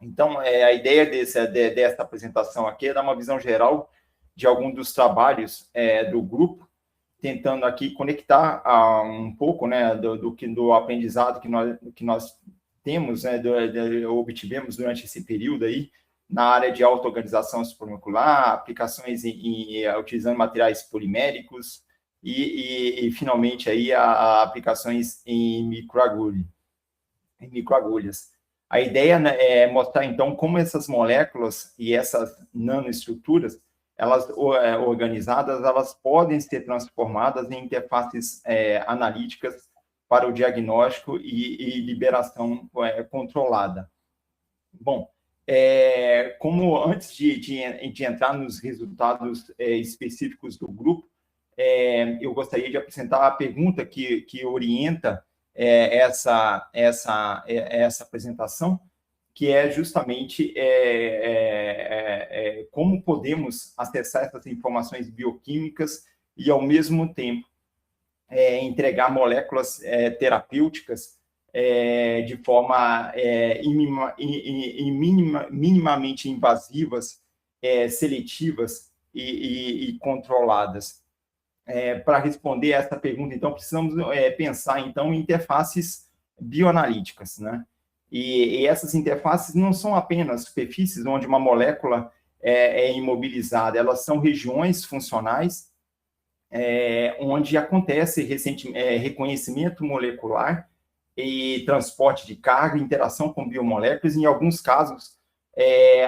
Então, a ideia dessa apresentação aqui é dar uma visão geral de algum dos trabalhos do grupo, tentando aqui conectar um pouco, né, do aprendizado que nós temos, né, obtivemos durante esse período aí, na área de auto-organização supramolecular, aplicações utilizando materiais poliméricos e finalmente, aí, aplicações em microagulhas. A ideia, né, é mostrar, então, como essas moléculas e essas nanoestruturas, elas organizadas, elas podem ser transformadas em interfaces analíticas para o diagnóstico e liberação controlada. Bom, como antes de entrar nos resultados específicos do grupo, eu gostaria de apresentar a pergunta que orienta essa apresentação, que é justamente como podemos acessar essas informações bioquímicas e, ao mesmo tempo, entregar moléculas terapêuticas de forma minimamente invasivas, seletivas e controladas. Para responder essa pergunta, então, precisamos pensar, então, em interfaces bioanalíticas, né? E essas interfaces não são apenas superfícies onde uma molécula é imobilizada, elas são regiões funcionais onde acontece reconhecimento molecular e transporte de carga, interação com biomoléculas, e, em alguns casos,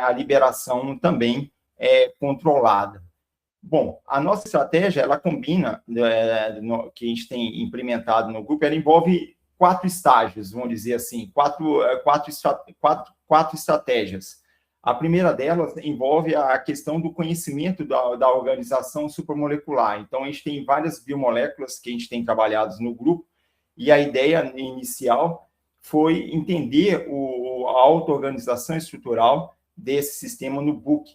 a liberação também controlada. Bom, a nossa estratégia, ela combina, que a gente tem implementado no grupo, ela envolve 4 estágios, vamos dizer assim, quatro estratégias. A primeira delas envolve a questão do conhecimento da organização supramolecular. Então, a gente tem várias biomoléculas que a gente tem trabalhado no grupo, e a ideia inicial foi entender a auto-organização estrutural desse sistema no book.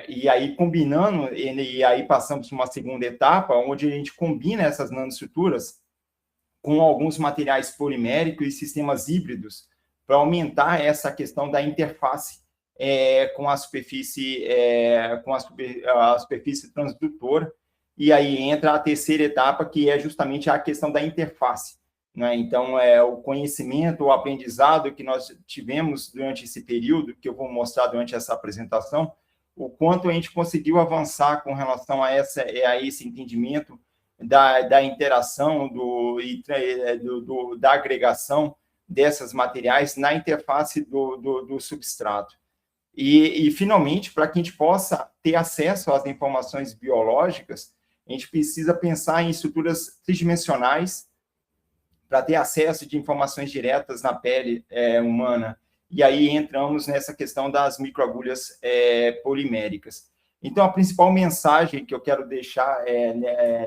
E aí, combinando, e aí passamos para uma segunda etapa, onde a gente combina essas nanoestruturas com alguns materiais poliméricos e sistemas híbridos para aumentar essa questão da interface com a superfície, a superfície transdutora. E aí entra a terceira etapa, que é justamente a questão da interface, né? Então, o conhecimento, o aprendizado que nós tivemos durante esse período, que eu vou mostrar durante essa apresentação, o quanto a gente conseguiu avançar com relação a esse entendimento da interação, da agregação dessas materiais na interface do substrato. E, finalmente, para que a gente possa ter acesso às informações biológicas, a gente precisa pensar em estruturas tridimensionais para ter acesso de informações diretas na pele humana. E aí entramos nessa questão das microagulhas poliméricas. Então, a principal mensagem que eu quero deixar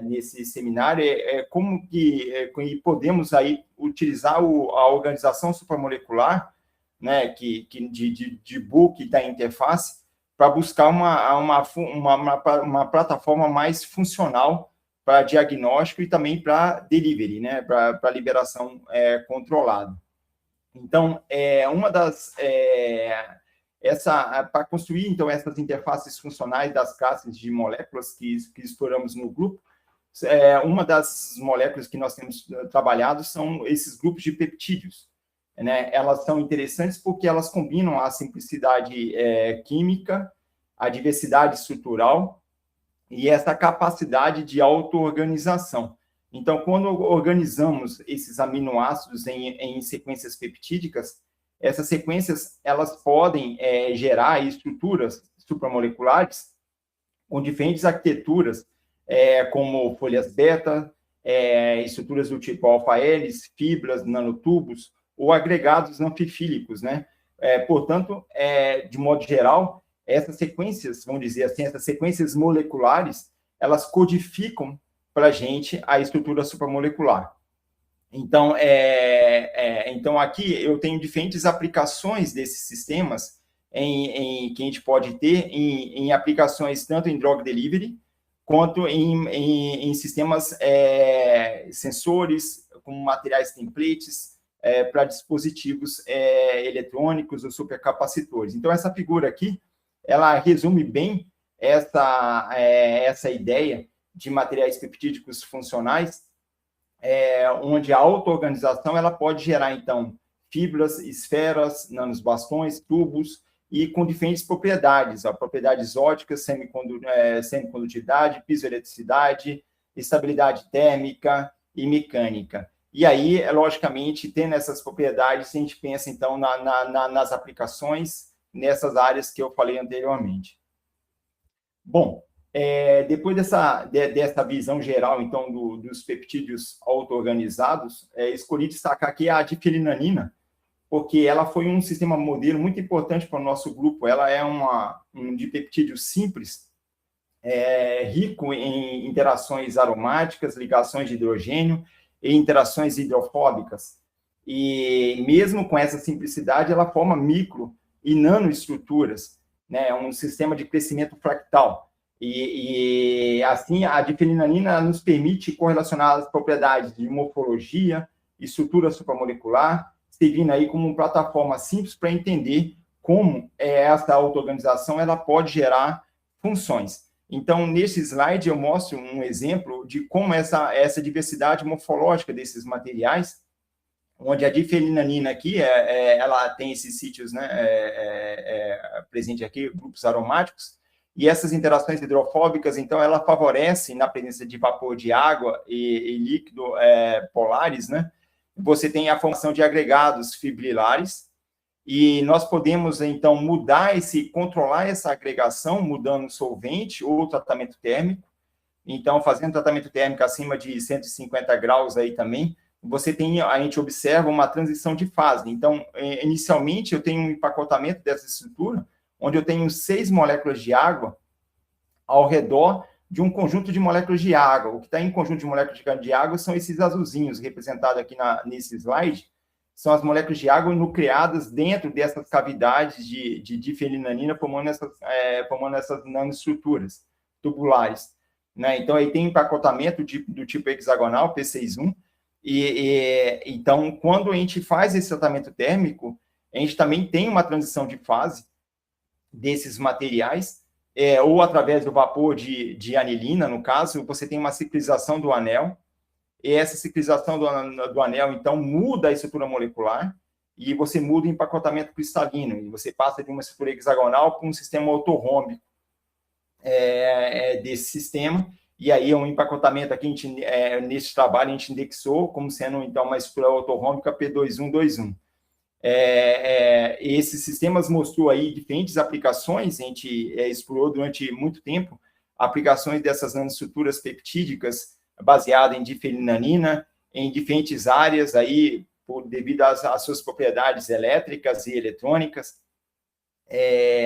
nesse seminário é como que podemos aí utilizar a organização supramolecular, né, de book da interface, para buscar uma plataforma mais funcional para diagnóstico e também para delivery, né, para liberação controlada. Então, para construir, então, essas interfaces funcionais das classes de moléculas que exploramos no grupo, uma das moléculas que nós temos trabalhado são esses grupos de peptídeos, né? Elas são interessantes porque elas combinam a simplicidade química, a diversidade estrutural e essa capacidade de auto-organização. Então, quando organizamos esses aminoácidos em sequências peptídicas, essas sequências elas podem gerar estruturas supramoleculares com diferentes arquiteturas, como folhas beta, estruturas do tipo alfa-hélice, fibras, nanotubos ou agregados anfifílicos, né? Portanto, de modo geral, essas sequências, vamos dizer assim, essas sequências moleculares, elas codificam para a gente a estrutura supramolecular. Então, então, aqui eu tenho diferentes aplicações desses sistemas que a gente pode ter em aplicações tanto em drug delivery quanto em sistemas sensores, como materiais templates, para dispositivos eletrônicos ou supercapacitores. Então, essa figura aqui, ela resume bem essa ideia de materiais peptídicos funcionais, onde a auto-organização ela pode gerar, então, fibras, esferas, nanosbastões, tubos, e com diferentes propriedades, propriedades óticas, semicondutividade, piezoeletricidade, estabilidade térmica e mecânica. E aí, logicamente, tendo essas propriedades, a gente pensa, então, nas aplicações nessas áreas que eu falei anteriormente. Bom, depois dessa visão geral, então, dos peptídeos auto-organizados, escolhi destacar aqui a difelinanina, porque ela foi um sistema modelo muito importante para o nosso grupo. Ela é um dipeptídeo simples, rico em interações aromáticas, ligações de hidrogênio e interações hidrofóbicas. E mesmo com essa simplicidade, ela forma micro e nanoestruturas, né? É um sistema de crescimento fractal. E assim, a difelinanina nos permite correlacionar as propriedades de morfologia, estrutura supramolecular, servindo aí como uma plataforma simples para entender como essa auto-organização ela pode gerar funções. Então, nesse slide, eu mostro um exemplo de como essa diversidade morfológica desses materiais, onde a difelinanina aqui, ela tem esses sítios, né, presente aqui, grupos aromáticos, e essas interações hidrofóbicas, então, ela favorece, na presença de vapor de água e líquido polares, né, você tem a formação de agregados fibrilares, e nós podemos, então, controlar essa agregação, mudando o solvente ou o tratamento térmico. Então, fazendo tratamento térmico acima de 150 graus aí também, a gente observa uma transição de fase. Então, inicialmente, eu tenho um empacotamento dessa estrutura, onde eu tenho 6 moléculas de água ao redor de um conjunto de moléculas de água. O que está em conjunto de moléculas de água são esses azulzinhos, representados aqui nesse slide, são as moléculas de água nucleadas dentro dessas cavidades de difelinanina, formando essas nanoestruturas tubulares, né? Então, aí tem empacotamento do tipo hexagonal, P61, então, quando a gente faz esse tratamento térmico, a gente também tem uma transição de fase desses materiais, ou através do vapor de anilina, no caso, você tem uma ciclização do anel, e essa ciclização do anel, então, muda a estrutura molecular, e você muda o empacotamento cristalino, e você passa de uma estrutura hexagonal para um sistema ortorrômbico desse sistema, e aí um empacotamento aqui, nesse trabalho, a gente indexou como sendo, então, uma estrutura ortorrômbica P2121. Esses sistemas mostrou aí diferentes aplicações, a gente explorou durante muito tempo aplicações dessas nanoestruturas peptídicas baseadas em difelinanina em diferentes áreas aí, devido às suas propriedades elétricas e eletrônicas,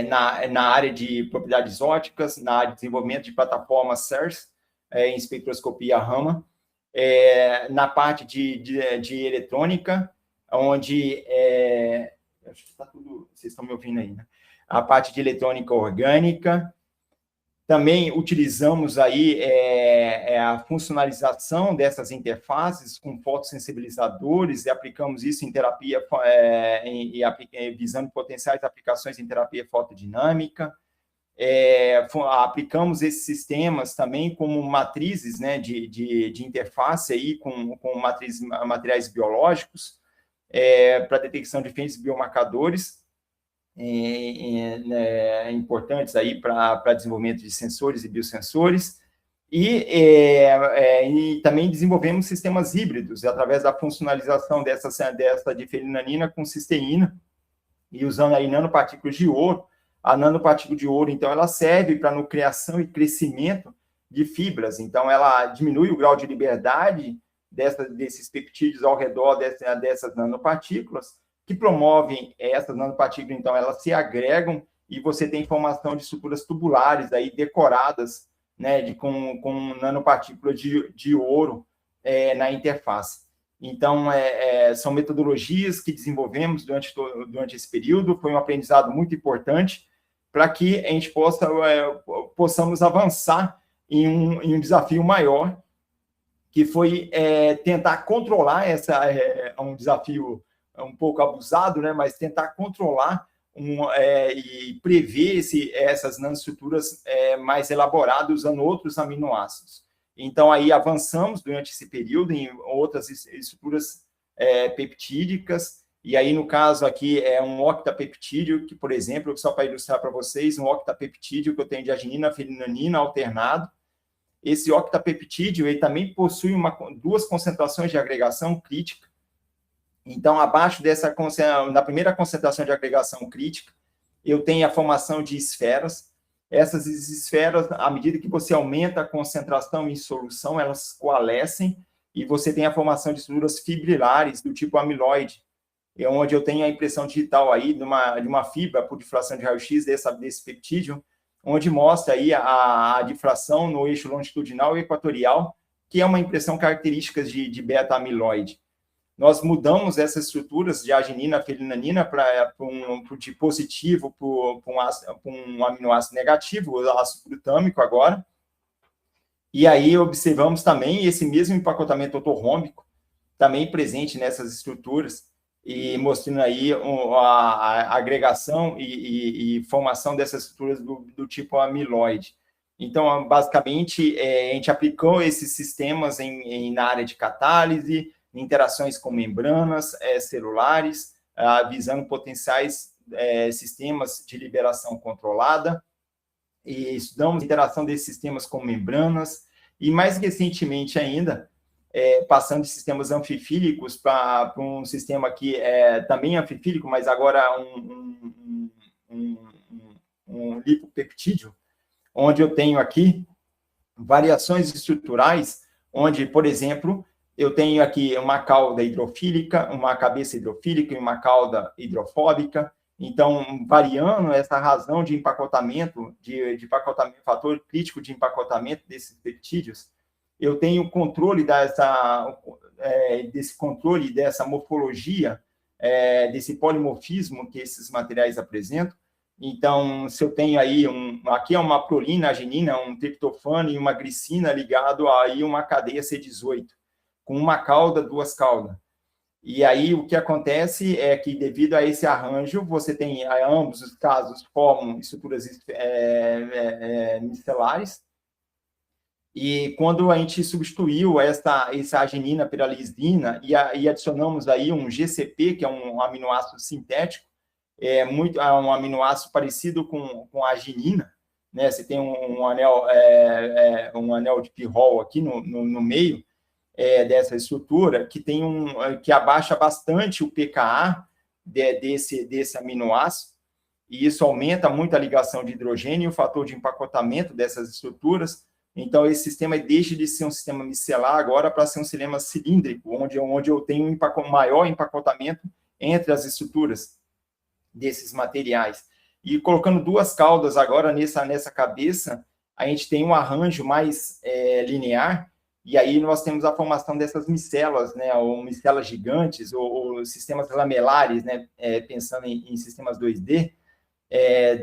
na área de propriedades óticas, na área de desenvolvimento de plataformas SERS, em espectroscopia Raman, na parte de eletrônica, onde acho que está tudo, vocês estão me ouvindo aí, né? A parte de eletrônica orgânica. Também utilizamos aí a funcionalização dessas interfaces com fotossensibilizadores e aplicamos isso em terapia, visando potenciais aplicações em terapia fotodinâmica. Aplicamos esses sistemas também como matrizes, né, de interface aí com materiais biológicos, para detecção de diferentes biomarcadores importantes aí para desenvolvimento de sensores e biosensores, e também desenvolvemos sistemas híbridos através da funcionalização dessa difelinanina com cisteína, e usando aí nanopartículas de ouro. A nanopartícula de ouro, então, ela serve para nucleação e crescimento de fibras, então ela diminui o grau de liberdade desses peptídeos ao redor dessas nanopartículas, que promovem essas nanopartículas, então, elas se agregam e você tem formação de estruturas tubulares aí decoradas, né, com nanopartículas de ouro na interface. Então, são metodologias que desenvolvemos durante esse período, foi um aprendizado muito importante para que a gente possamos avançar em um desafio maior, que foi tentar controlar um desafio um pouco abusado, né, mas tentar controlar e prever essas nanoestruturas mais elaboradas usando outros aminoácidos. Então, aí avançamos durante esse período em outras estruturas peptídicas, e aí, no caso aqui, é um octapeptídeo, que, por exemplo, só para ilustrar para vocês, um octapeptídeo que eu tenho de arginina, felinanina alternado. Esse octapeptídeo, ele também possui duas concentrações de agregação crítica. Então, abaixo na primeira concentração de agregação crítica, eu tenho a formação de esferas. Essas esferas, à medida que você aumenta a concentração em solução, elas coalescem e você tem a formação de estruturas fibrilares do tipo amiloide, onde eu tenho a impressão digital aí de uma fibra por difração de raio-x desse peptídeo, onde mostra aí a difração no eixo longitudinal e equatorial, que é uma impressão característica de beta-amiloide. Nós mudamos essas estruturas de arginina, felinanina de positivo para um aminoácido negativo, o ácido glutâmico agora. E aí observamos também esse mesmo empacotamento ortorrômbico, também presente nessas estruturas, e mostrando aí a agregação e formação dessas estruturas do tipo amiloide. Então, basicamente, a gente aplicou esses sistemas na área de catálise, interações com membranas celulares, visando potenciais sistemas de liberação controlada, e estudamos a interação desses sistemas com membranas, e mais recentemente ainda, passando de sistemas anfifílicos para um sistema que é também anfifílico, mas agora um lipopeptídeo, onde eu tenho aqui variações estruturais, onde, por exemplo, eu tenho aqui uma cauda hidrofílica, uma cabeça hidrofílica e uma cauda hidrofóbica. Então, variando essa razão de empacotamento, de empacotamento, fator crítico de empacotamento desses peptídeos, eu tenho controle desse controle, dessa morfologia, desse polimorfismo que esses materiais apresentam. Então, se eu tenho aí, aqui é uma prolina, arginina, um triptofano e uma glicina ligado a aí uma cadeia C18, com uma cauda, duas caudas. E aí, o que acontece é que, devido a esse arranjo, você tem, ambos os casos formam estruturas micelares, e quando a gente substituiu essa arginina pela lisina e adicionamos aí um GCP, que é um aminoácido sintético, um aminoácido parecido com a arginina, né? Você tem um anel de pirrol aqui no meio dessa estrutura, que abaixa bastante o pKa desse aminoácido, e isso aumenta muito a ligação de hidrogênio e o fator de empacotamento dessas estruturas. Então, esse sistema deixa de ser um sistema micelar agora para ser um sistema cilíndrico, onde eu tenho um maior empacotamento entre as estruturas desses materiais. E colocando duas caudas agora nessa cabeça, a gente tem um arranjo mais linear, e aí nós temos a formação dessas micelas, né, ou micelas gigantes, ou sistemas lamelares, né, pensando em sistemas 2D,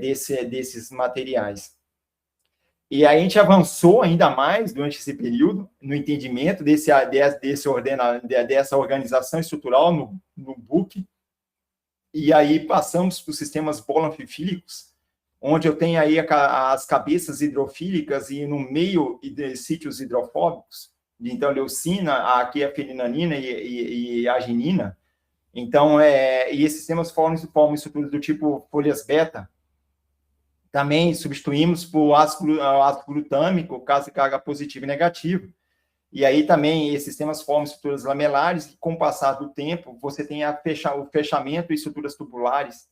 desses materiais. E aí a gente avançou ainda mais durante esse período no entendimento dessa organização estrutural no BUC, e aí passamos para os sistemas bolanfifílicos, onde eu tenho aí as cabeças hidrofílicas e no meio sítios hidrofóbicos, então leucina, aqui a felinanina e a arginina. Então, e esses sistemas formam estruturas do tipo folhas beta. Também substituímos por ácido glutâmico, caso de carga positiva e negativa. E aí também esses sistemas formam estruturas lamelares, e com o passar do tempo, você tem o fechamento e estruturas tubulares.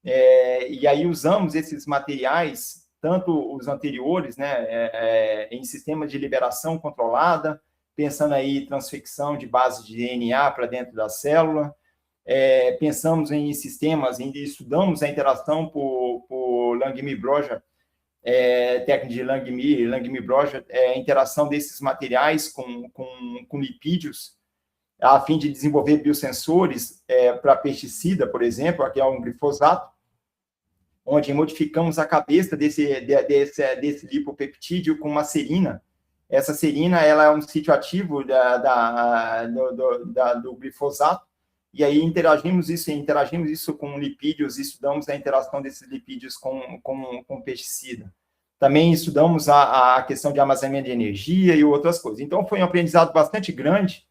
E aí usamos esses materiais, tanto os anteriores, né, em sistemas de liberação controlada, pensando aí em transfecção de base de DNA para dentro da célula, pensamos em sistemas, estudamos a interação por Langmuir-Broja, técnica de Langmuir-Broja, interação desses materiais com lipídios, a fim de desenvolver biosensores para pesticida, por exemplo, aqui é um glifosato, onde modificamos a cabeça desse lipopeptídeo com uma serina, Essa serina, ela é um sítio ativo do glifosato, e aí interagimos isso com lipídios, estudamos a interação desses lipídios com pesticida. Também estudamos a questão de armazenamento de energia e outras coisas. Então, foi um aprendizado bastante grande.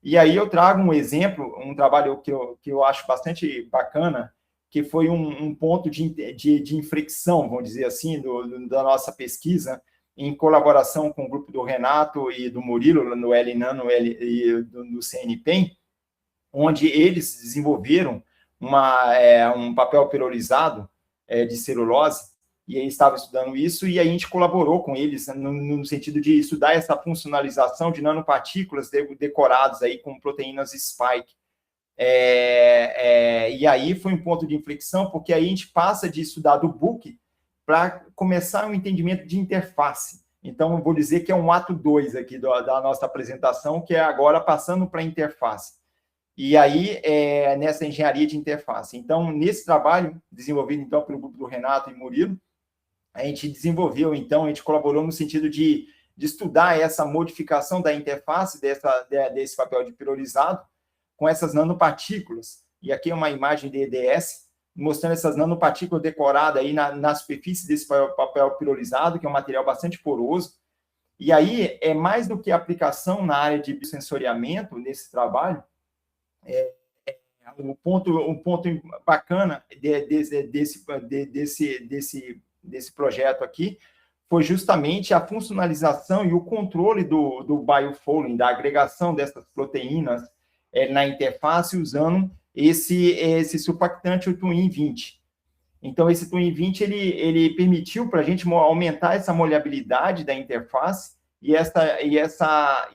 E aí eu trago um exemplo, um trabalho que eu acho bastante bacana, que foi um ponto de inflexão, vamos dizer assim, da nossa pesquisa, em colaboração com o grupo do Renato e do Murilo, no LNAN e do CNPEM, onde eles desenvolveram um papel pirolizado de celulose, e aí estava estudando isso, e a gente colaborou com eles no sentido de estudar essa funcionalização de nanopartículas decoradas aí com proteínas spike. E aí foi um ponto de inflexão, porque aí a gente passa de estudar do book para começar um entendimento de interface. Então, eu vou dizer que é um ato 2 aqui da nossa apresentação, que é agora passando para a interface. E aí, nessa engenharia de interface. Então, nesse trabalho, desenvolvido então pelo grupo do Renato e Murilo, a gente desenvolveu, então, a gente colaborou no sentido de estudar essa modificação da interface desse papel de pirolizado com essas nanopartículas. E aqui é uma imagem de EDS, mostrando essas nanopartículas decoradas aí na superfície desse papel pirolizado, que é um material bastante poroso. E aí, mais do que aplicação na área de biosensoriamento, nesse trabalho, um ponto bacana desse projeto aqui foi justamente a funcionalização e o controle do biofouling, da agregação dessas proteínas na interface, usando esse surfactante, o Twin 20. Então, esse Twin 20, ele permitiu para a gente aumentar essa molhabilidade da interface e essa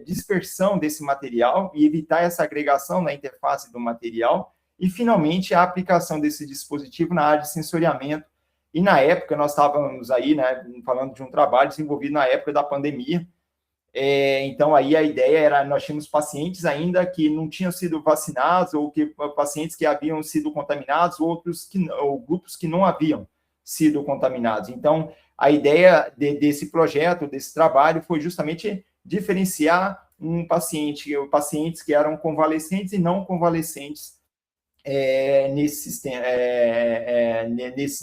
dispersão desse material e evitar essa agregação na interface do material e, finalmente, a aplicação desse dispositivo na área de sensoriamento. E, na época, nós estávamos aí, né, falando de um trabalho desenvolvido na época da pandemia. Então, aí a ideia era, nós tínhamos pacientes ainda que não tinham sido vacinados ou pacientes que haviam sido contaminados, ou grupos que não haviam sido contaminados. Então, a ideia desse projeto, desse trabalho, foi justamente diferenciar pacientes que eram convalescentes e não convalescentes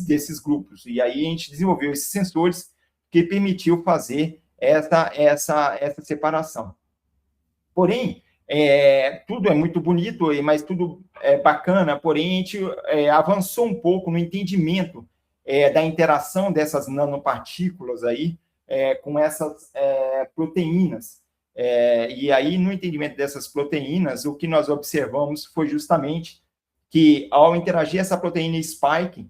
desses grupos. E aí a gente desenvolveu esses sensores que permitiu fazer essa separação. Porém, tudo é muito bonito, mas tudo é bacana, porém a gente avançou um pouco no entendimento da interação dessas nanopartículas aí com essas proteínas. E aí, no entendimento dessas proteínas, o que nós observamos foi justamente que, ao interagir essa proteína spike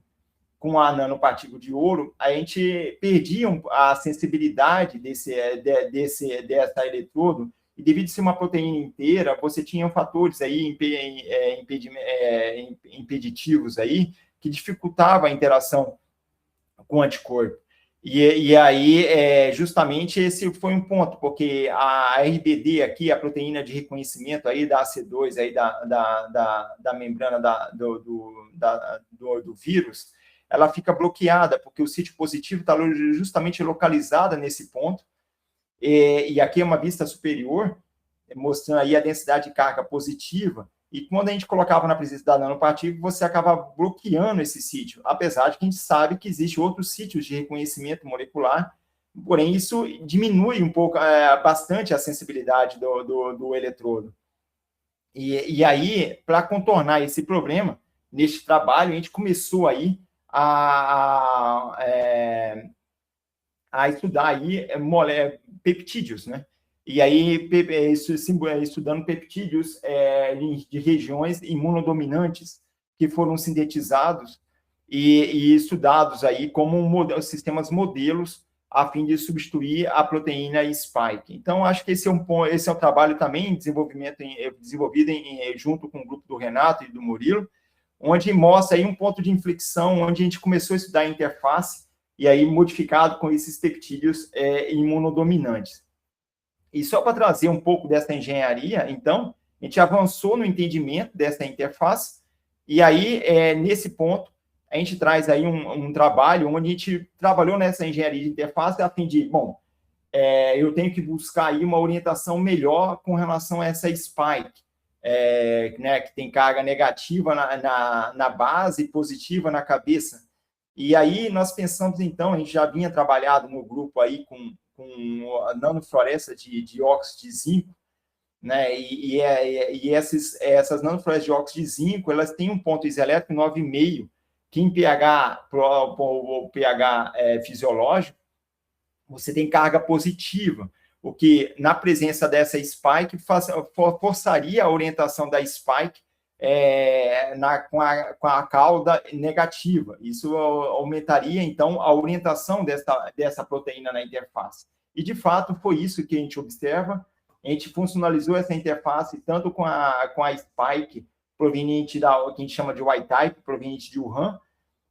com a nanopartícula de ouro, a gente perdia a sensibilidade dessa eletrodo, e devido a ser uma proteína inteira, você tinha fatores aí impeditivos aí, que dificultava a interação com o anticorpo. E aí, justamente, esse foi um ponto, porque a RBD aqui, a proteína de reconhecimento aí da AC2, aí da membrana do vírus, ela fica bloqueada, porque o sítio positivo está justamente localizado nesse ponto, e aqui é uma vista superior, mostrando aí a densidade de carga positiva, e quando a gente colocava na presença da nanopartícula, você acaba bloqueando esse sítio, apesar de que a gente sabe que existem outros sítios de reconhecimento molecular, porém isso diminui um pouco, bastante a sensibilidade do eletrodo. E aí, para contornar esse problema, neste trabalho, a gente começou aí a estudar aí peptídeos, né? E aí, estudando peptídeos de regiões imunodominantes que foram sintetizados e estudados aí como sistemas modelos a fim de substituir a proteína spike. Então, acho que esse é um trabalho também desenvolvido junto com o grupo do Renato e do Murilo, onde mostra aí um ponto de inflexão, onde a gente começou a estudar a interface, e aí modificado com esses peptídeos imunodominantes. E só para trazer um pouco dessa engenharia, então, a gente avançou no entendimento dessa interface, e aí, nesse ponto, a gente traz aí um trabalho onde a gente trabalhou nessa engenharia de interface a fim de, bom, eu tenho que buscar aí uma orientação melhor com relação a essa spike, né, que tem carga negativa na base e positiva na cabeça. E aí nós pensamos, então, a gente já vinha trabalhado no grupo aí com a nanofloresta de óxido de zinco, né? E essas nanoflorestas de óxido de zinco, elas têm um ponto isoelétrico 9,5, que em pH, o pH fisiológico, você tem carga positiva, o que, na presença dessa spike, forçaria a orientação da spike com a cauda negativa. Isso aumentaria, então, a orientação dessa proteína na interface. E, de fato, foi isso que a gente observa. A gente funcionalizou essa interface tanto com a spike proveniente que a gente chama de Y-type, proveniente de Wuhan,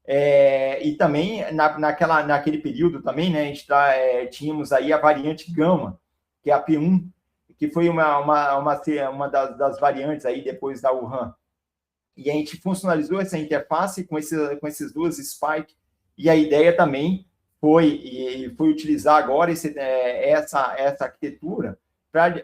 e também, naquele período também, né, a gente tínhamos aí a variante gama, que é a P1, que foi uma das variantes aí depois da Wuhan. E a gente funcionalizou essa interface com esses duas spike, e a ideia também foi utilizar agora essa arquitetura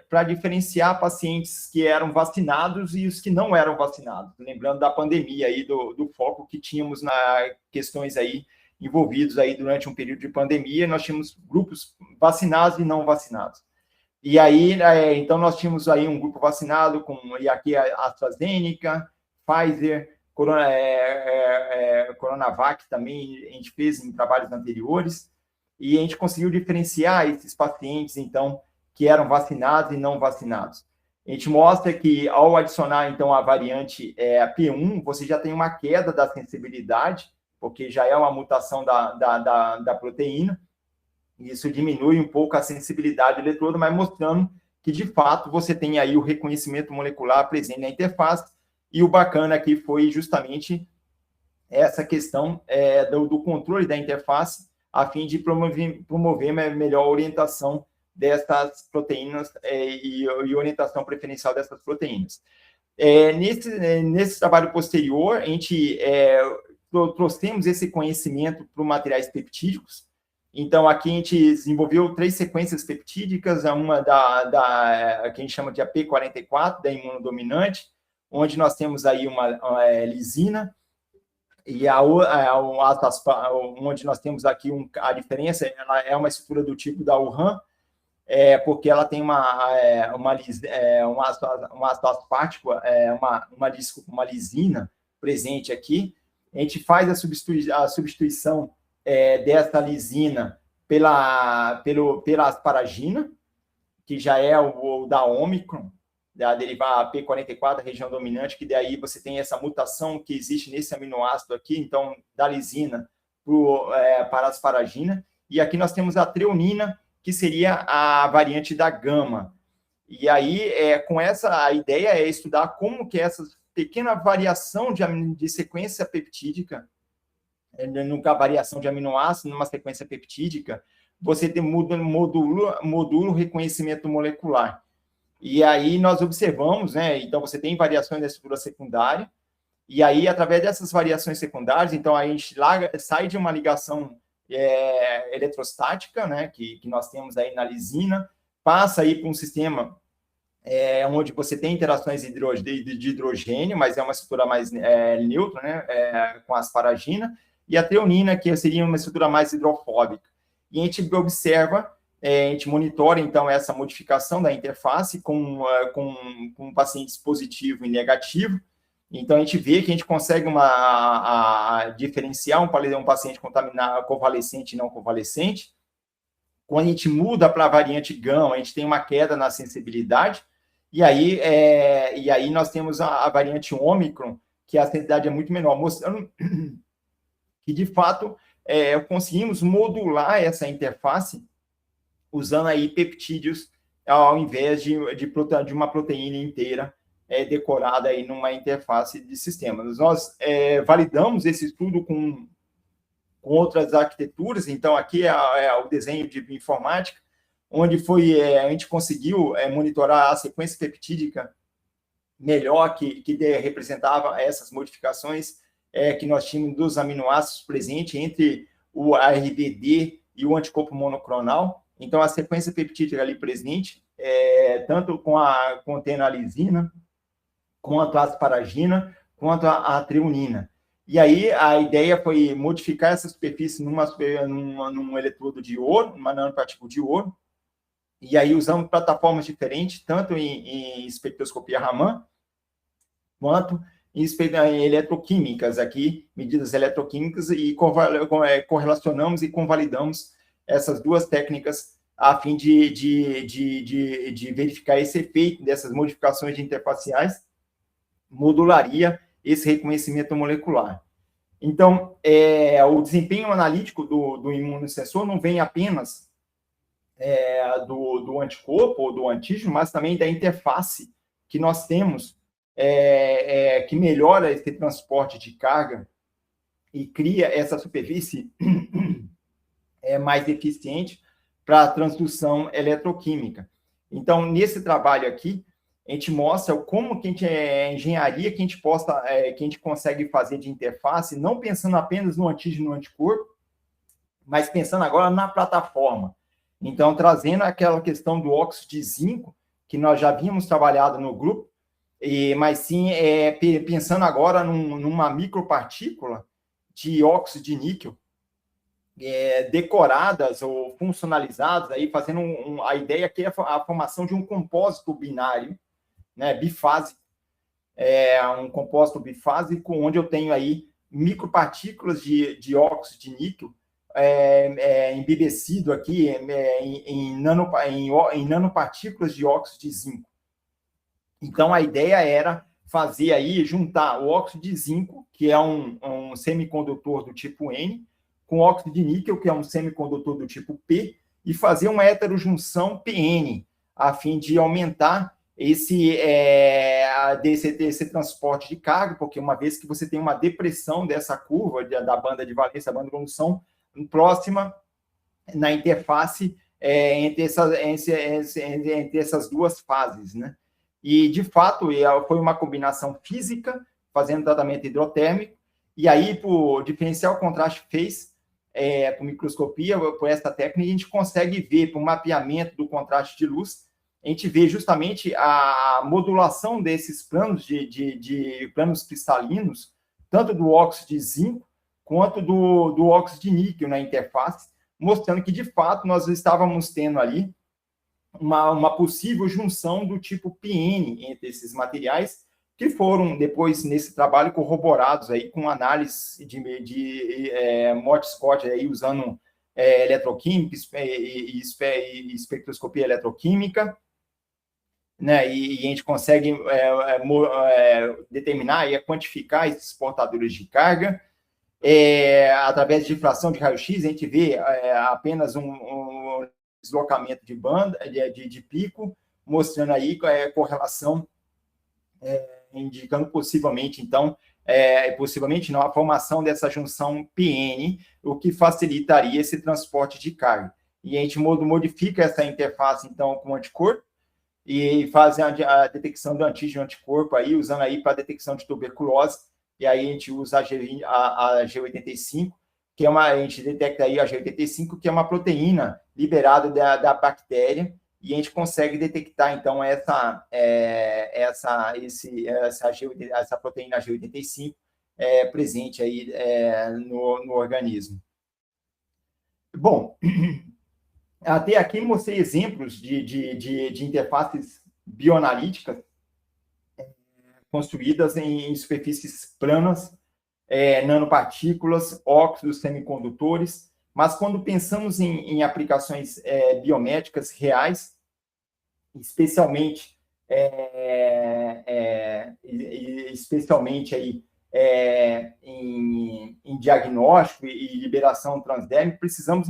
para diferenciar pacientes que eram vacinados e os que não eram vacinados, lembrando da pandemia aí, do foco que tínhamos nas questões aí envolvidos aí durante um período de pandemia, nós tínhamos grupos vacinados e não vacinados. E aí, então, nós tínhamos aí um grupo vacinado e aqui a AstraZeneca, Pfizer, Coronavac também, a gente fez em trabalhos anteriores, e a gente conseguiu diferenciar esses pacientes, então, que eram vacinados e não vacinados. A gente mostra que, ao adicionar, então, a variante P1, você já tem uma queda da sensibilidade, porque já é uma mutação da proteína, e isso diminui um pouco a sensibilidade do eletrodo, mas mostrando que, de fato, você tem aí o reconhecimento molecular presente na interface, e o bacana aqui foi justamente essa questão do controle da interface, a fim de promover melhor orientação dessas proteínas e orientação preferencial dessas proteínas. Nesse trabalho posterior, a gente trouxemos esse conhecimento para os materiais peptídicos. Então, aqui a gente desenvolveu 3 sequências peptídicas, uma que a gente chama de AP44, da imunodominante, onde nós temos aí uma lisina, e onde nós temos aqui a diferença, ela é uma estrutura do tipo da Wuhan, porque ela tem um ácido aspartico, uma lisina presente aqui. A gente faz a substituição dessa lisina pela asparagina, que já é o da Omicron, da derivada P44, região dominante, que daí você tem essa mutação que existe nesse aminoácido aqui, então, da lisina para a asparagina. E aqui nós temos a treonina, que seria a variante da gama. E aí, a ideia é estudar como que essa pequena variação de sequência peptídica, nunca variação de aminoácido numa sequência peptídica, você tem modula reconhecimento molecular. E aí nós observamos, né? Então você tem variações da estrutura secundária, e aí, através dessas variações secundárias, então a gente sai de uma ligação eletrostática, né, que nós temos aí na lisina, passa aí para um sistema onde você tem interações de hidrogênio, mas é uma estrutura mais neutra, né, com a asparagina, e a treonina, que seria uma estrutura mais hidrofóbica. E a gente observa, a gente monitora, então, essa modificação da interface com pacientes positivo e negativo. Então, a gente vê que a gente consegue diferenciar um paciente contaminado, convalescente e não convalescente. Quando a gente muda para a variante gama, a gente tem uma queda na sensibilidade, e aí nós temos a variante Omicron, que a sensibilidade é muito menor, mostrando que, de fato, conseguimos modular essa interface usando aí peptídeos, ao invés de uma proteína inteira decorada aí numa interface de sistemas. Nós validamos esse estudo com outras arquiteturas, então aqui é o desenho de bioinformática, onde a gente conseguiu monitorar a sequência peptídica melhor que representava essas modificações que nós tínhamos dos aminoácidos presentes entre o ARBD e o anticorpo monoclonal. Então, a sequência peptídica ali presente, tanto contendo a lisina, quanto a asparagina, quanto a treonina. E aí, a ideia foi modificar essa superfície num eletrodo de ouro, numa nanopartícula de ouro, e aí usamos plataformas diferentes, tanto em espectroscopia Raman, quanto em eletroquímicas aqui, medidas eletroquímicas, e correlacionamos e convalidamos essas duas técnicas a fim de verificar esse efeito dessas modificações interfaciais, modularia esse reconhecimento molecular. Então, o desempenho analítico do imunossensor não vem apenas do anticorpo ou do antígeno, mas também da interface que nós temos, que melhora esse transporte de carga e cria essa superfície mais eficiente para a transdução eletroquímica. Então, nesse trabalho aqui, a gente mostra como que a engenharia que a gente consegue fazer de interface, não pensando apenas no antígeno e no anticorpo, mas pensando agora na plataforma. Então, trazendo aquela questão do óxido de zinco, que nós já havíamos trabalhado no grupo, mas sim pensando agora numa micropartícula de óxido de níquel, decoradas ou funcionalizadas, aí, fazendo a ideia que é a formação de um compósito binário, né, bifásico, um compósito bifásico, onde eu tenho aí micropartículas de óxido de níquel embebecido aqui em nanopartículas de óxido de zinco. Então, a ideia era fazer aí, juntar o óxido de zinco, que é um semicondutor do tipo N, com óxido de níquel, que é um semicondutor do tipo P, e fazer uma heterojunção PN, a fim de aumentar esse transporte de carga, porque uma vez que você tem uma depressão dessa curva da banda de valência, a banda de condução, próxima na interface entre essas duas fases, né? E, de fato, foi uma combinação física, fazendo tratamento hidrotérmico, e aí, por diferencial contraste phase, por microscopia, por essa técnica, a gente consegue ver, por mapeamento do contraste de luz, a gente vê justamente a modulação desses planos de planos cristalinos, tanto do óxido de zinco, quanto do óxido de níquel na interface, mostrando que, de fato, nós estávamos tendo ali uma possível junção do tipo PN entre esses materiais, que foram, depois, nesse trabalho, corroborados aí com análise de Morse-Scott, aí, usando eletroquímica e espectroscopia eletroquímica, né, e a gente consegue determinar e quantificar esses portadores de carga. Através de difração de raio-x, a gente vê apenas um deslocamento de banda, de pico, mostrando aí correlação, indicando possivelmente, então, possivelmente não, a formação dessa junção PN, o que facilitaria esse transporte de carga. E a gente modifica essa interface, então, com o anticorpo, e faz a detecção do antígeno anticorpo, aí, usando aí para detecção de tuberculose, e aí a gente usa a G85, que a gente detecta aí a G85, que é uma proteína liberada da bactéria, e a gente consegue detectar, então, essa proteína G85 presente aí no organismo. Bom, até aqui mostrei exemplos de interfaces bioanalíticas construídas em superfícies planas, nanopartículas, óxidos, semicondutores, mas quando pensamos em aplicações biomédicas reais, especialmente aí, em diagnóstico e liberação transdérmica, precisamos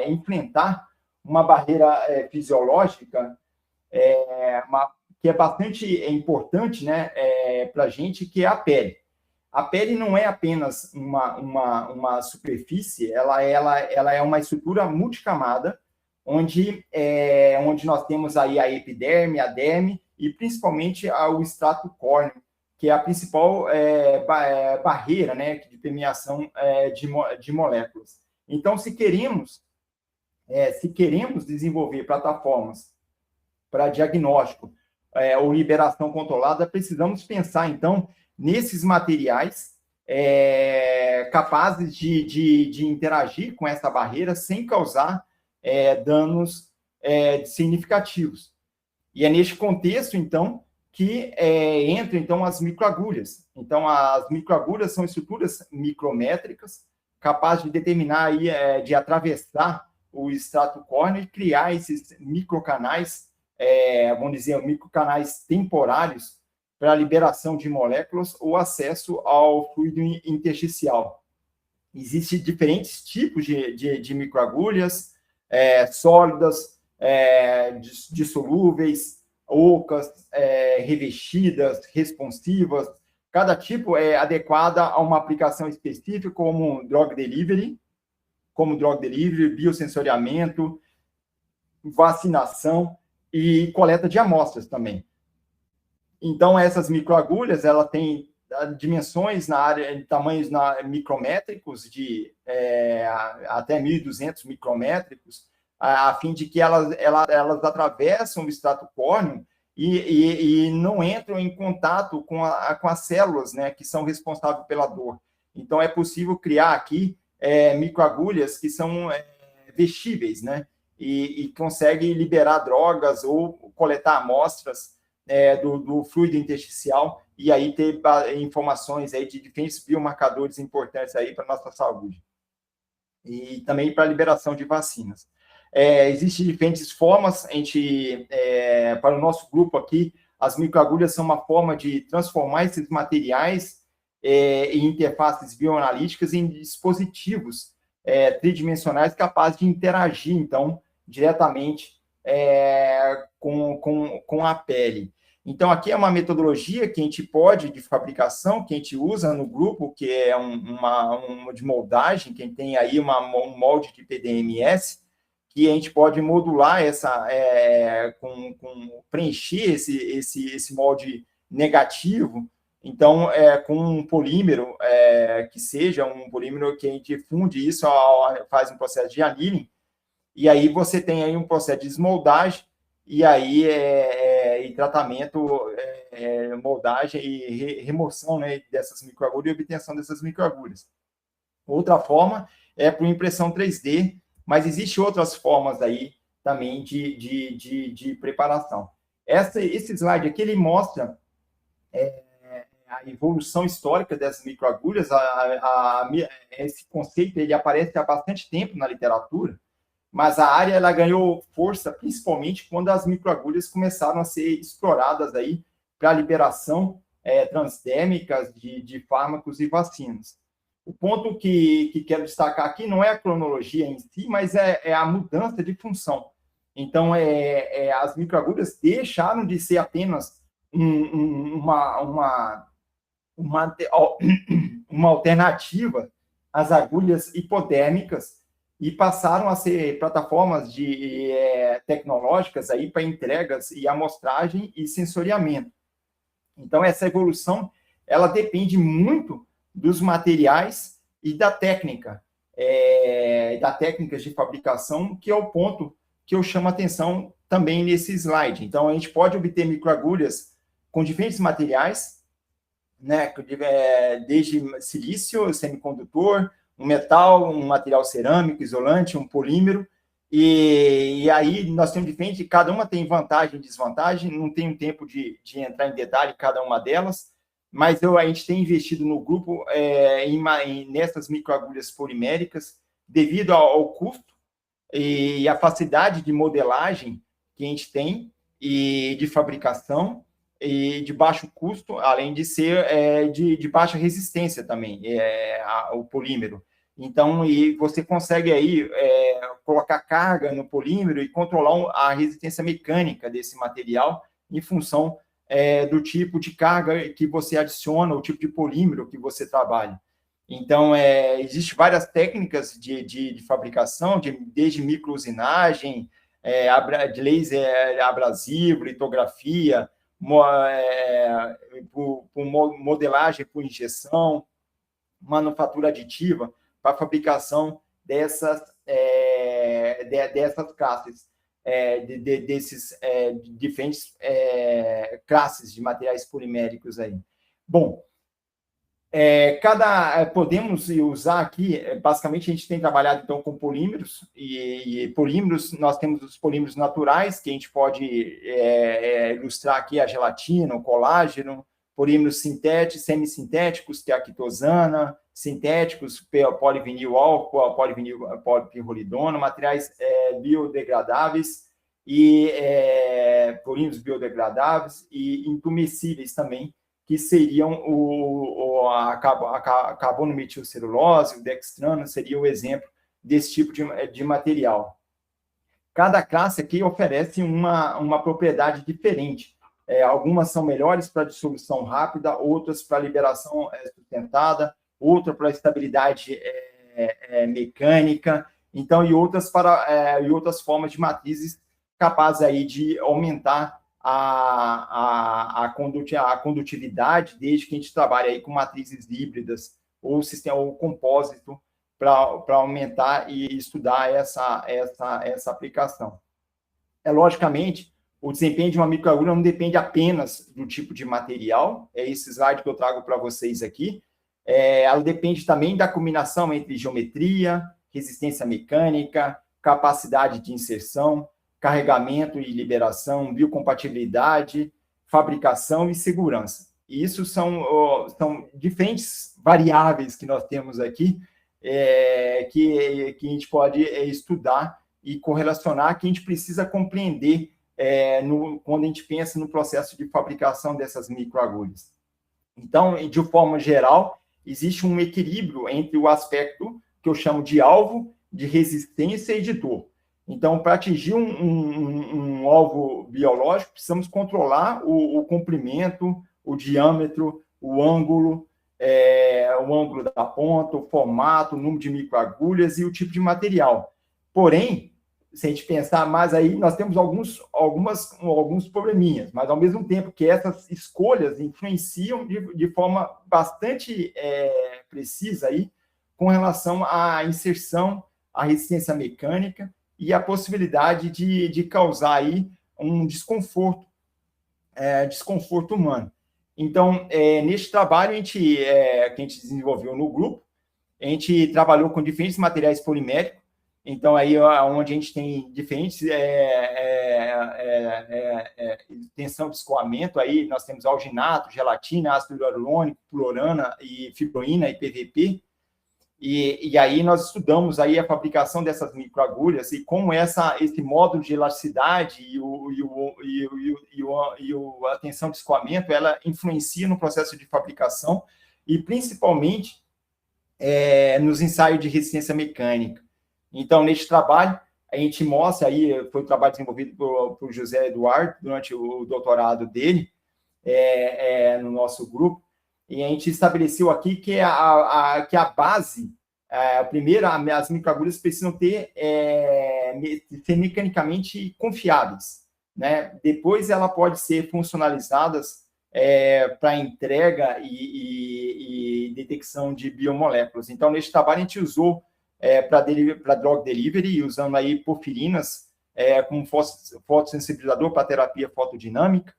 enfrentar uma barreira fisiológica que é bastante importante, né, para a gente, que é a pele. A pele não é apenas uma superfície, ela é uma estrutura multicamada, onde nós temos aí a epiderme, a derme e principalmente o extrato córneo, que é a principal barreira, né, de permeação de moléculas. Então, se queremos desenvolver plataformas para diagnóstico ou liberação controlada, precisamos pensar, então, nesses materiais capazes de interagir com essa barreira sem causar danos significativos. E é neste contexto, então, que entram, então, as microagulhas. Então, as microagulhas são estruturas micrométricas capazes de determinar, aí, de atravessar o extrato córneo e criar esses microcanais, vamos dizer, microcanais temporários para a liberação de moléculas ou acesso ao fluido intersticial. Existem diferentes tipos de microagulhas, sólidas, dissolúveis, ocas, revestidas, responsivas. Cada tipo é adequada a uma aplicação específica, como drug delivery, biosensoriamento, vacinação e coleta de amostras também. Então, essas microagulhas, ela tem dimensões na área de tamanhos micrométricos, de até 1.200 micrométricos, a fim de que elas atravessam o extrato córneo e não entram em contato com as células, né, que são responsáveis pela dor. Então, é possível criar aqui microagulhas que são vestíveis, né, e conseguem liberar drogas ou coletar amostras do fluido intersticial e aí ter informações aí de diferentes biomarcadores importantes aí para a nossa saúde. E também para a liberação de vacinas. Existem diferentes formas, para o nosso grupo aqui, as microagulhas são uma forma de transformar esses materiais em interfaces bioanalíticas em dispositivos tridimensionais capazes de interagir, então, diretamente com a pele. Então, aqui é uma metodologia que a gente pode, de fabricação, que a gente usa no grupo, que é uma de moldagem, que tem aí um molde de PDMS, que a gente pode modular preencher esse molde negativo, então, com um polímero, que seja um polímero que a gente funde isso, faz um processo de annealing, e aí você tem aí um processo de desmoldagem, e aí e tratamento, moldagem e remoção, né, dessas microagulhas e obtenção dessas microagulhas. Outra forma é por impressão 3D, mas existem outras formas aí também de preparação. Esse slide aqui, ele mostra a evolução histórica dessas microagulhas. Esse conceito ele aparece há bastante tempo na literatura, mas a área ela ganhou força principalmente quando as microagulhas começaram a ser exploradas aí para a liberação transdérmica de fármacos e vacinas. O ponto que quero destacar aqui não é a cronologia em si, mas é a mudança de função. Então, as microagulhas deixaram de ser apenas uma alternativa às agulhas hipodérmicas e passaram a ser plataformas tecnológicas aí para entregas e amostragem e sensoriamento. Então, essa evolução ela depende muito dos materiais e da técnica, técnicas de fabricação, que é o ponto que eu chamo a atenção também nesse slide. Então, a gente pode obter microagulhas com diferentes materiais, né, desde silício, semicondutor, um metal, um material cerâmico, isolante, um polímero, e aí nós temos diferente, cada uma tem vantagem e desvantagem, não tenho tempo de entrar em detalhe em cada uma delas, mas a gente tem investido no grupo nessas microagulhas poliméricas, devido ao custo e à facilidade de modelagem que a gente tem, e de fabricação, e de baixo custo, além de ser de baixa resistência também, o polímero. Então, e você consegue aí colocar carga no polímero e controlar a resistência mecânica desse material em função do tipo de carga que você adiciona, o tipo de polímero que você trabalha. Então, existem várias técnicas de fabricação, desde microusinagem, de laser abrasivo, litografia, por modelagem por injeção, manufatura aditiva, para a fabricação dessas classes, desses diferentes classes de materiais poliméricos aí. Bom, podemos usar aqui, basicamente a gente tem trabalhado então com polímeros, e polímeros, nós temos os polímeros naturais, que a gente pode ilustrar aqui a gelatina, o colágeno, polímeros sintéticos, semissintéticos, que é a quitosana, sintéticos, polivinil álcool, polipirrolidona, materiais biodegradáveis e polímeros biodegradáveis e intumescíveis também, que seriam a carbonometilcelulose, o dextrano, seria o exemplo desse tipo de material. Cada classe aqui oferece uma propriedade diferente. Algumas são melhores para dissolução rápida, outras para liberação sustentada, outra para estabilidade mecânica, então, e outras formas de matrizes capazes aí de aumentar a condutividade, desde que a gente trabalhe aí com matrizes híbridas ou sistema ou compósito para aumentar e estudar essa aplicação. Logicamente, o desempenho de uma microagulha não depende apenas do tipo de material, é esse slide que eu trago para vocês aqui. Ela depende também da combinação entre geometria, resistência mecânica, capacidade de inserção, carregamento e liberação, biocompatibilidade, fabricação e segurança. E isso são diferentes variáveis que nós temos aqui, que a gente pode estudar e correlacionar, que a gente precisa compreender quando a gente pensa no processo de fabricação dessas microagulhas. Então, de forma geral, existe um equilíbrio entre o aspecto que eu chamo de alvo, de resistência e de dor. Então, para atingir um alvo biológico, precisamos controlar o comprimento, o diâmetro, o ângulo da ponta, o formato, o número de microagulhas e o tipo de material. Porém, se a gente pensar mais aí, nós temos alguns probleminhas, mas ao mesmo tempo que essas escolhas influenciam de forma bastante precisa aí, com relação à inserção, à resistência mecânica e a possibilidade de causar aí um desconforto humano. Então, neste trabalho que a gente desenvolveu no grupo, a gente trabalhou com diferentes materiais poliméricos. Então, aí onde a gente tem diferentes tensão de escoamento, aí nós temos alginato, gelatina, ácido hialurônico, fluorana e fibroína e PVP. E aí nós estudamos aí a fabricação dessas microagulhas e como esse módulo de elasticidade e a tensão de escoamento, ela influencia no processo de fabricação e principalmente nos ensaios de resistência mecânica. Então, neste trabalho, a gente mostra aí, foi um trabalho desenvolvido por José Eduardo durante o doutorado dele, no nosso grupo, e a gente estabeleceu aqui que a base, primeiro, as microagulhas precisam ser mecanicamente confiáveis, né? Depois, ela pode ser funcionalizadas para entrega e detecção de biomoléculas. Então, neste trabalho, a gente usou para drug delivery, usando aí porfirinas como fotossensibilizador para terapia fotodinâmica.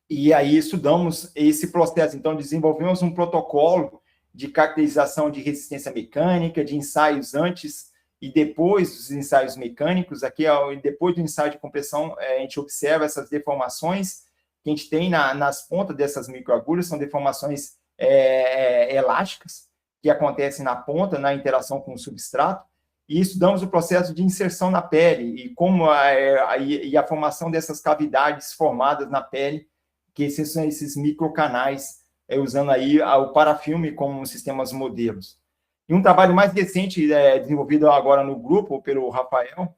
E aí estudamos esse processo. Então, desenvolvemos um protocolo de caracterização de resistência mecânica, de ensaios antes e depois dos ensaios mecânicos. Aqui, depois do ensaio de compressão, a gente observa essas deformações que a gente tem nas pontas dessas microagulhas, são deformações elásticas, que acontecem na ponta, na interação com o substrato, e estudamos o processo de inserção na pele e como a formação dessas cavidades formadas na pele, que são esses microcanais, usando aí o parafilme como sistemas modelos. E um trabalho mais recente, desenvolvido agora no grupo, pelo Rafael,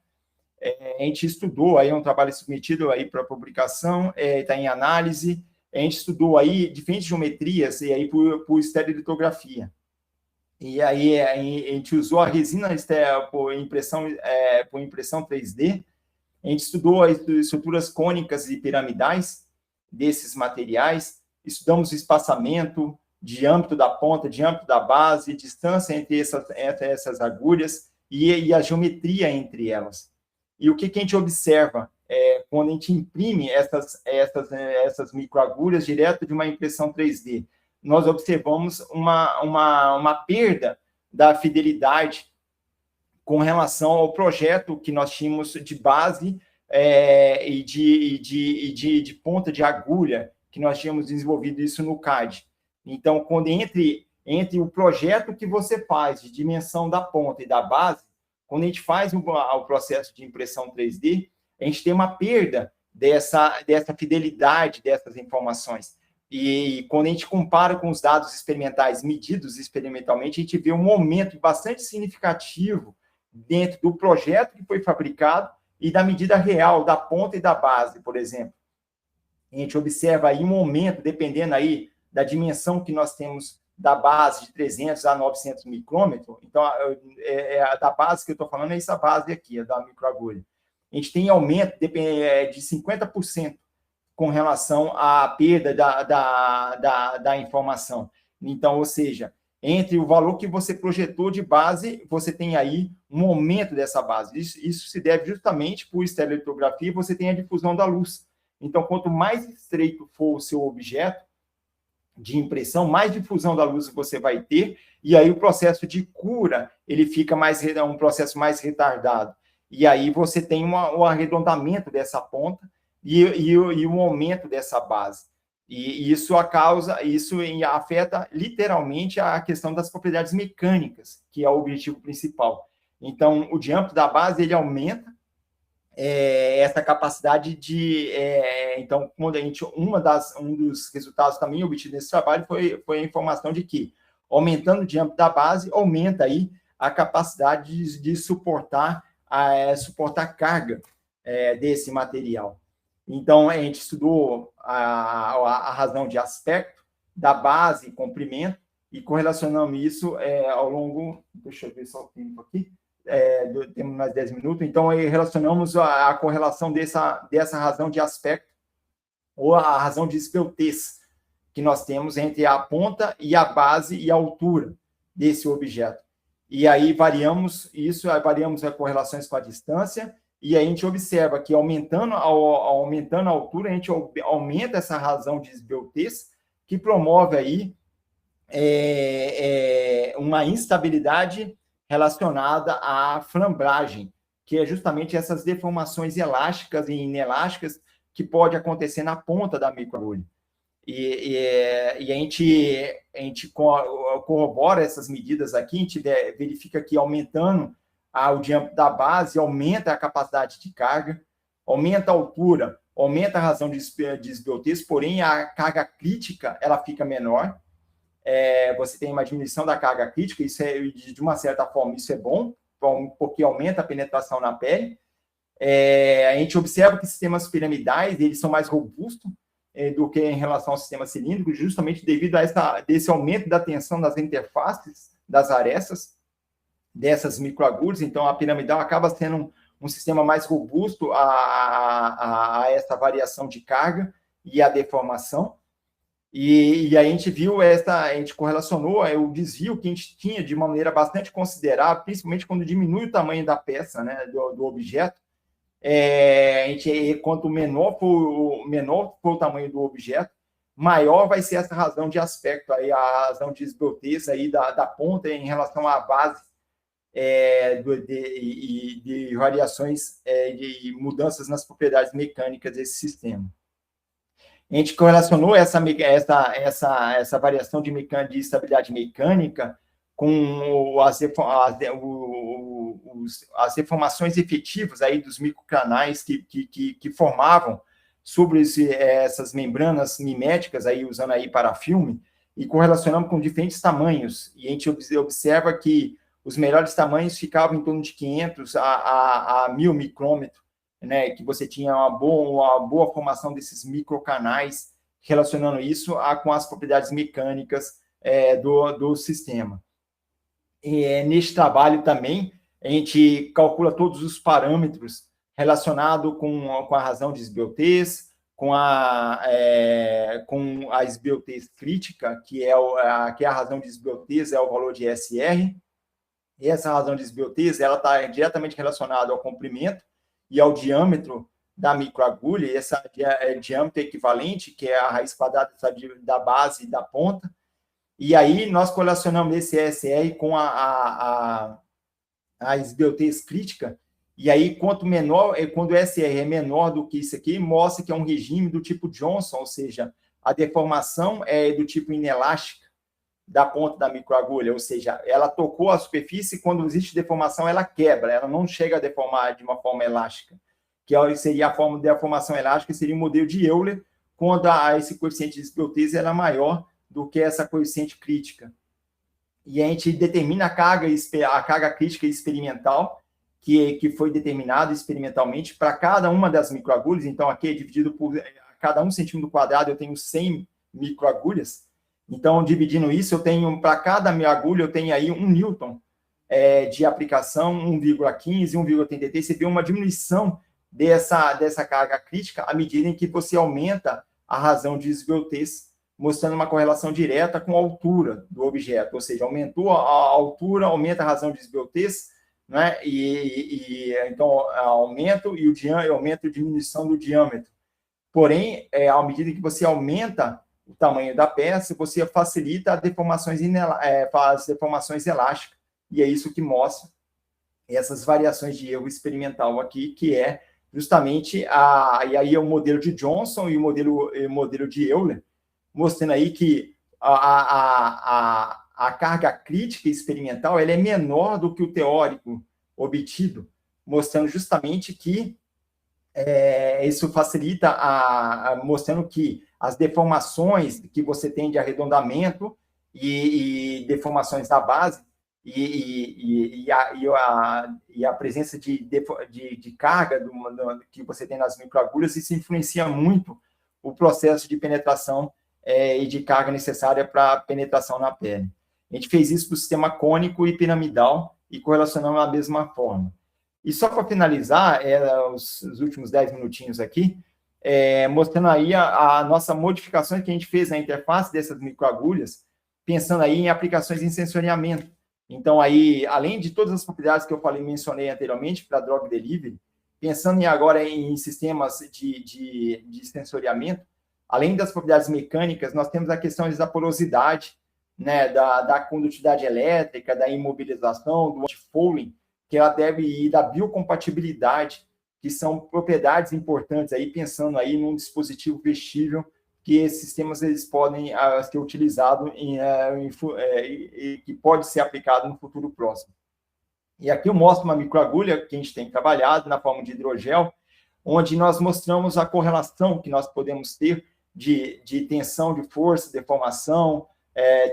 a gente estudou, aí um trabalho submetido aí para publicação, está em análise, a gente estudou aí diferentes geometrias e aí por estereolitografia. E aí a gente usou a resina por impressão 3D, a gente estudou as estruturas cônicas e piramidais, desses materiais, estudamos o espaçamento, diâmetro da ponta, diâmetro da base, distância entre essas agulhas e a geometria entre elas. E o que a gente observa quando a gente imprime essas microagulhas direto de uma impressão 3D? Nós observamos uma perda da fidelidade com relação ao projeto que nós tínhamos de base e de ponta de agulha, que nós tínhamos desenvolvido isso no CAD. Então, quando entre o projeto que você faz de dimensão da ponta e da base, quando a gente faz o processo de impressão 3D, a gente tem uma perda dessa fidelidade dessas informações. E quando a gente compara com os dados experimentais medidos experimentalmente, a gente vê um aumento bastante significativo dentro do projeto que foi fabricado e da medida real da ponta e da base, por exemplo. A gente observa aí um aumento, dependendo aí da dimensão que nós temos da base de 300 a 900 micrômetros. Então, a da base que eu estou falando é essa base aqui, a da microagulha. A gente tem aumento de 50% com relação à perda da informação. Então, ou seja, entre o valor que você projetou de base, você tem aí um aumento dessa base. Isso se deve justamente por estereolitografia, você tem a difusão da luz. Então, quanto mais estreito for o seu objeto de impressão, mais difusão da luz você vai ter, e aí o processo de cura, ele fica um processo mais retardado. E aí você tem um arredondamento dessa ponta e um aumento dessa base. E isso afeta literalmente a questão das propriedades mecânicas, que é o objetivo principal. Então, o diâmetro da base, ele aumenta essa capacidade de... então, quando um dos resultados também obtidos nesse trabalho foi a informação de que, aumentando o diâmetro da base, aumenta aí a capacidade de suportar carga desse material. Então, a gente estudou a razão de aspecto da base e comprimento e correlacionamos isso ao longo... Deixa eu ver só o tempo aqui. Temos mais 10 minutos. Então, relacionamos a correlação dessa razão de aspecto ou a razão de esbeltez que nós temos entre a ponta e a base e a altura desse objeto. E aí variamos as correlações com a distância, e aí a gente observa que aumentando a altura, a gente aumenta essa razão de esbeltez, que promove aí uma instabilidade relacionada à flambragem, que é justamente essas deformações elásticas e inelásticas que pode acontecer na ponta da microagulha. E a gente corrobora essas medidas aqui, a gente verifica que aumentando o diâmetro da base, aumenta a capacidade de carga, aumenta a altura, aumenta a razão de esbeltez, porém a carga crítica ela fica menor. Você tem uma diminuição da carga crítica, isso de uma certa forma, isso é bom, porque aumenta a penetração na pele. A gente observa que sistemas piramidais, eles são mais robustos do que em relação ao sistema cilíndrico, justamente devido a esse aumento da tensão das interfaces, das arestas, dessas microagulhas. Então, a piramidal acaba sendo um sistema mais robusto a essa variação de carga e a deformação. E a gente viu a gente correlacionou o desvio que a gente tinha de uma maneira bastante considerável, principalmente quando diminui o tamanho da peça, né, do objeto. Quanto menor for o tamanho do objeto, maior vai ser essa razão de aspecto, aí, a razão de esbeltez aí da ponta em relação à base de variações de mudanças nas propriedades mecânicas desse sistema. A gente correlacionou essa variação de estabilidade mecânica com as deformações efetivas aí dos microcanais que formavam sobre essas membranas miméticas, aí, usando aí parafilme, e correlacionamos com diferentes tamanhos. E a gente observa que os melhores tamanhos ficavam em torno de 500 a 1000 micrômetros, né, que você tinha uma boa formação desses microcanais, relacionando isso com as propriedades mecânicas do sistema. Neste trabalho também, a gente calcula todos os parâmetros relacionados com a razão de esbeltez, com a esbiotez crítica, que é a razão de esbiotez, é o valor de SR, e essa razão de esbiotez ela está diretamente relacionada ao comprimento e ao diâmetro da microagulha, e esse diâmetro equivalente, que é a raiz quadrada da base e da ponta, e aí nós correlacionamos esse SR com a esbiotez crítica, e aí quanto menor, quando o SR é menor do que isso aqui, mostra que é um regime do tipo Johnson, ou seja, a deformação é do tipo inelástica da ponta da microagulha, ou seja, ela tocou a superfície, quando existe deformação, ela quebra, ela não chega a deformar de uma forma elástica, que seria a forma de deformação elástica, seria o modelo de Euler, quando esse coeficiente de esbiotez era maior do que essa coeficiente crítica. E a gente determina a carga crítica experimental, que foi determinada experimentalmente para cada uma das microagulhas. Então, aqui é dividido por cada 1 centímetro quadrado, eu tenho 100 microagulhas. Então, dividindo isso, eu tenho, para cada agulha, eu tenho aí 1 newton de aplicação, 1,15, 1,83. Você vê uma diminuição dessa carga crítica à medida em que você aumenta a razão de esbiotez, mostrando uma correlação direta com a altura do objeto, ou seja, aumentou a altura, aumenta a razão de esbiotez, né? Então, aumento e aumento e diminuição do diâmetro. Porém, à medida que você aumenta o tamanho da peça, você facilita as deformações elásticas, e é isso que mostra essas variações de erro experimental aqui, que é justamente e aí é o modelo de Johnson e o modelo de Euler, mostrando aí que a carga crítica experimental ela é menor do que o teórico obtido, mostrando justamente que isso facilita, mostrando que as deformações que você tem de arredondamento e deformações da base e a presença de carga que você tem nas microagulhas, isso influencia muito o processo de penetração e de carga necessária para a penetração na pele. A gente fez isso para o sistema cônico e piramidal e correlacionamos da mesma forma. E só para finalizar, os últimos 10 minutinhos aqui, mostrando aí a nossa modificação que a gente fez na interface dessas microagulhas, pensando aí em aplicações em sensoriamento. Então, aí, além de todas as propriedades que eu mencionei anteriormente para drug delivery, pensando agora em sistemas de sensoriamento, além das propriedades mecânicas, nós temos a questão da porosidade, né, da condutividade elétrica, da imobilização, do anti-fouling, que ela deve ir da biocompatibilidade, que são propriedades importantes aí, pensando aí num dispositivo vestível, que esses sistemas eles podem ser utilizados e que pode ser aplicado no futuro próximo. E aqui eu mostro uma microagulha que a gente tem trabalhado na forma de hidrogel, onde nós mostramos a correlação que nós podemos ter de tensão, de força, deformação,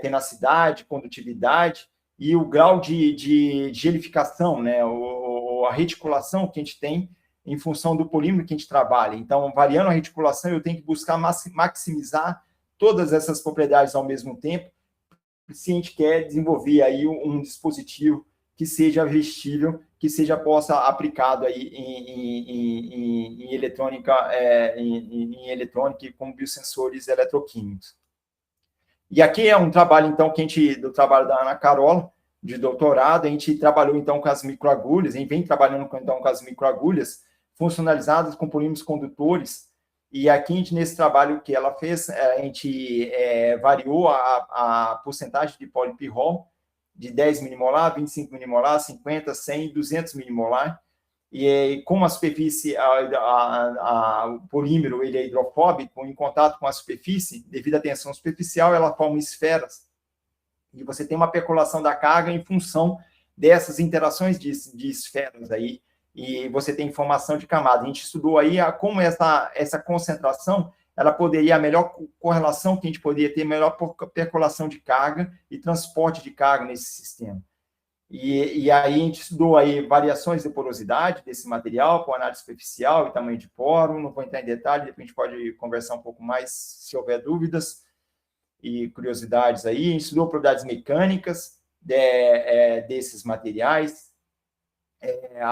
tenacidade, condutividade, e o grau de gelificação, né, a reticulação que a gente tem em função do polímero que a gente trabalha. Então, variando a reticulação, eu tenho que buscar maximizar todas essas propriedades ao mesmo tempo, se a gente quer desenvolver aí um dispositivo que seja vestível, que seja possa aplicado aí em eletrônica, em eletrônica com biosensores eletroquímicos. E aqui é um trabalho, então, do trabalho da Ana Carola, de doutorado, a gente trabalhou, então, com as microagulhas, a gente vem trabalhando, então, com as microagulhas funcionalizadas com polímeros condutores, e aqui, nesse trabalho que ela fez, a gente variou a porcentagem de polipirrol de 10 milimolar, 25 milimolar, 50, 100, 200 milimolar, e como a superfície, o polímero, ele é hidrofóbico, em contato com a superfície, devido à tensão superficial, ela forma esferas, e você tem uma percolação da carga em função dessas interações de esferas aí, e você tem formação de camada. A gente estudou aí como essa concentração, ela poderia, a melhor correlação que a gente poderia ter, melhor percolação de carga e transporte de carga nesse sistema. E aí a gente estudou aí variações de porosidade desse material, com análise superficial e tamanho de poro, não vou entrar em detalhe, depois a gente pode conversar um pouco mais se houver dúvidas e curiosidades aí. A gente estudou propriedades mecânicas desses materiais,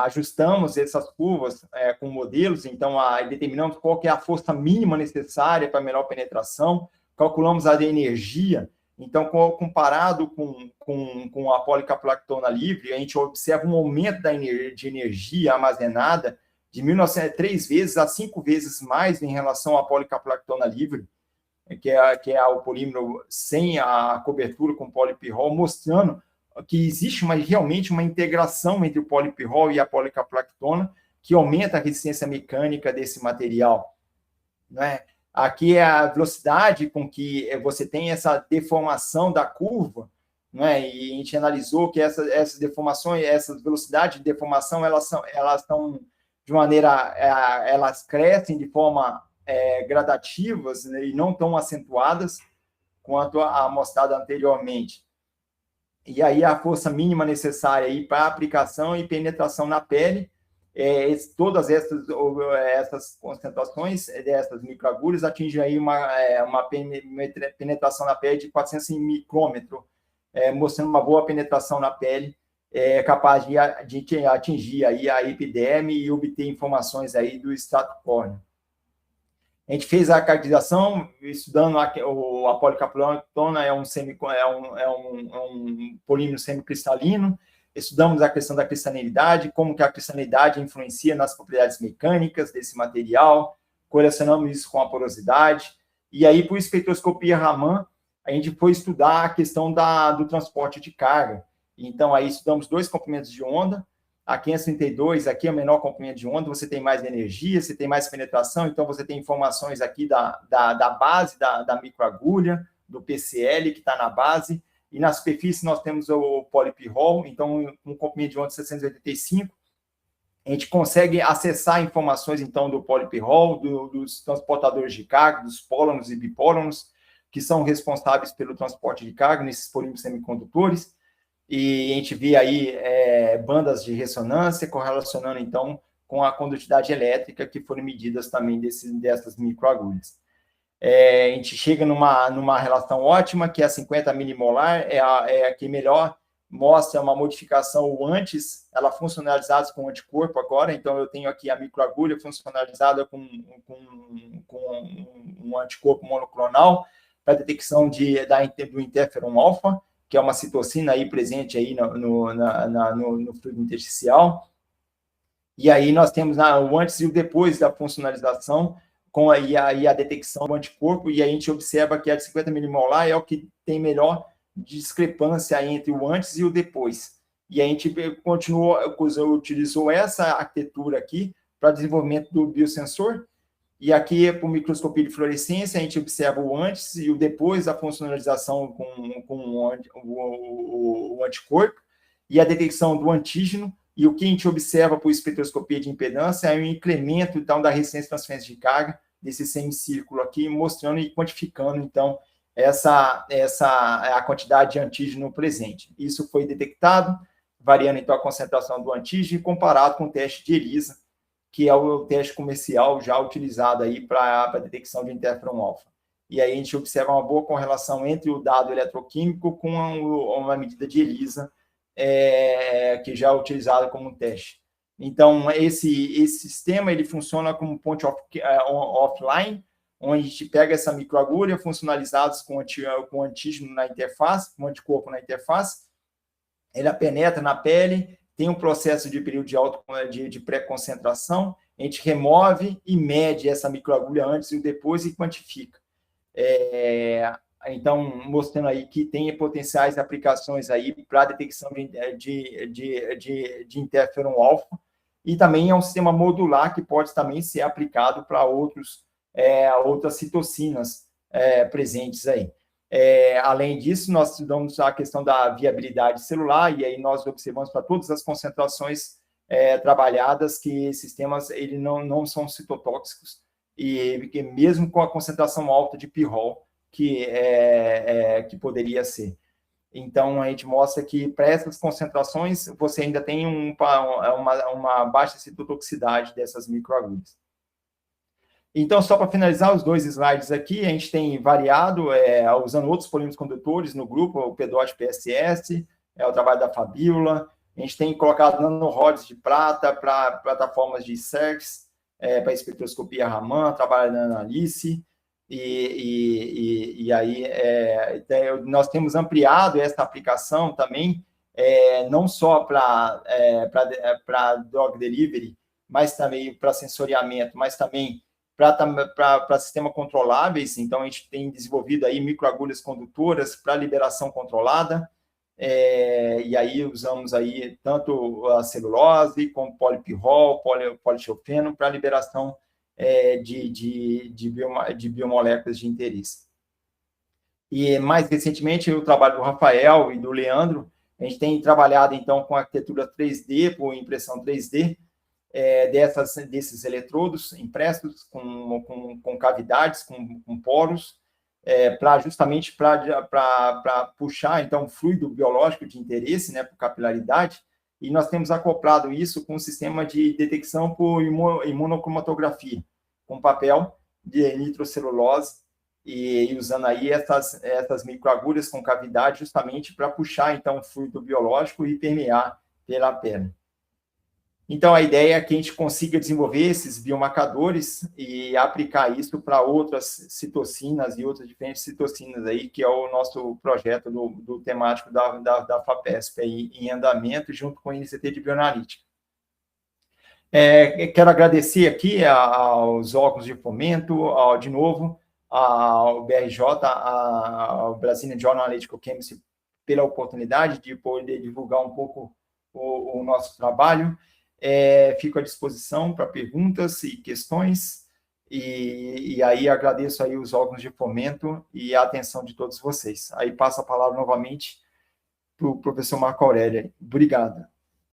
ajustamos essas curvas com modelos, então determinamos qual que é a força mínima necessária para melhor penetração, calculamos a de energia. Então, comparado com a policaprolactona livre, a gente observa um aumento de energia armazenada de 3 vezes a 5 vezes mais em relação à policaprolactona livre, que é o polímero sem a cobertura com polipirrol, mostrando que existe realmente uma integração entre o polipirrol e a policaprolactona, que aumenta a resistência mecânica desse material. Né? Aqui é a velocidade com que você tem essa deformação da curva, né? E a gente analisou que essas deformações, essas velocidades de deformação, elas são de maneira, elas crescem de forma gradativas, né? E não tão acentuadas quanto a mostrada anteriormente. E aí a força mínima necessária para aplicação e penetração na pele, todas essas concentrações dessas microagulhas atingem aí uma penetração na pele de 400 micrômetros, mostrando uma boa penetração na pele, capaz de atingir aí a epiderme e obter informações aí do extrato córneo. A gente fez a caracterização, estudando a policaprolactona, é um polímero semicristalino. Estudamos a questão da cristalinidade, como que a cristalinidade influencia nas propriedades mecânicas desse material, correlacionamos isso com a porosidade. E aí, por espectroscopia Raman, a gente foi estudar a questão do transporte de carga. Então, aí estudamos 2 comprimentos de onda. A 532, aqui é o menor comprimento de onda, você tem mais energia, você tem mais penetração, então você tem informações aqui da base da microagulha, do PCL que está na base, e na superfície nós temos o polipirrol, então um comprimento de onda de 685, a gente consegue acessar informações então do polipirrol, dos transportadores de carga, dos pólanos e bipólanos, que são responsáveis pelo transporte de carga nesses polímeros semicondutores. E a gente vê aí bandas de ressonância correlacionando, então, com a condutividade elétrica, que foram medidas também dessas microagulhas. A gente chega numa relação ótima, que é a 50 milimolar, é a que melhor mostra uma modificação o antes, ela funcionalizada com anticorpo agora, então eu tenho aqui a microagulha funcionalizada com um anticorpo monoclonal para detecção do interferon alfa, que é uma citocina aí presente aí no fluido intersticial. E aí nós temos o antes e o depois da funcionalização, com aí a detecção do anticorpo, e aí a gente observa que a de 50 milimolar é o que tem melhor discrepância entre o antes e o depois. E a gente utilizou essa arquitetura aqui para desenvolvimento do biosensor. E aqui, por microscopia de fluorescência, a gente observa o antes e o depois da funcionalização com o anticorpo e a detecção do antígeno. E o que a gente observa por espectroscopia de impedância é um incremento, então, da resistência de transferência de carga desse semicírculo aqui, mostrando e quantificando, então, a quantidade de antígeno presente. Isso foi detectado, variando, então, a concentração do antígeno, comparado com o teste de ELISA, que é o teste comercial já utilizado aí para a detecção de interferon alfa. E aí a gente observa uma boa correlação entre o dado eletroquímico com uma medida de ELISA, que já é utilizada como teste. Então, esse sistema ele funciona como ponte offline, onde a gente pega essa microagulha funcionalizados com antígeno na interface, com anticorpo na interface, ela penetra na pele, tem um processo de período de pré-concentração, a gente remove e mede essa microagulha antes e depois e quantifica. Então, mostrando aí que tem potenciais aplicações aí para a detecção de interferon alfa, e também é um sistema modular que pode também ser aplicado para outras citocinas presentes aí. Além disso, nós estudamos a questão da viabilidade celular, e aí nós observamos para todas as concentrações trabalhadas que esses sistemas ele não são citotóxicos, e que mesmo com a concentração alta de pirrol, que poderia ser. Então, a gente mostra que para essas concentrações, você ainda tem uma baixa citotoxicidade dessas microagulhas. Então, só para finalizar os 2 slides aqui, a gente tem variado, usando outros polímeros condutores no grupo, o PDOT PSS, o trabalho da Fabiola, A gente tem colocado nanorods de prata para plataformas de CERCS, para espectroscopia Raman, trabalha na Alice, e aí nós temos ampliado essa aplicação também, não só para drug delivery, mas também para sensoriamento, mas também para sistema controláveis. Então, a gente tem desenvolvido aí microagulhas condutoras para liberação controlada, e aí usamos aí tanto a celulose como polipirrol, polichofeno para liberação de biomoléculas de interesse. E mais recentemente, o trabalho do Rafael e do Leandro, a gente tem trabalhado então com arquitetura 3D, por impressão 3D, desses eletrodos impressos com cavidades, com poros, justamente para puxar, então, fluido biológico de interesse, né, por capilaridade, e nós temos acoplado isso com um sistema de detecção por imunocromatografia, com papel de nitrocelulose, e usando aí essas microagulhas com cavidade, justamente para puxar, então, o fluido biológico e permear pela pele. Então, a ideia é que a gente consiga desenvolver esses biomarcadores e aplicar isso para outras citocinas e outras diferentes citocinas aí, que é o nosso projeto do temático da FAPESP aí, em andamento, junto com a INCT de Bioanalítica. Quero agradecer aqui aos órgãos de fomento, de novo, ao BRJ, ao Brazilian Journal Analytical Chemistry, pela oportunidade de poder divulgar um pouco o nosso trabalho. Fico à disposição para perguntas e questões, e aí agradeço aí os órgãos de fomento e a atenção de todos vocês. Aí passo a palavra novamente para o professor Marco Aurélio. Obrigado.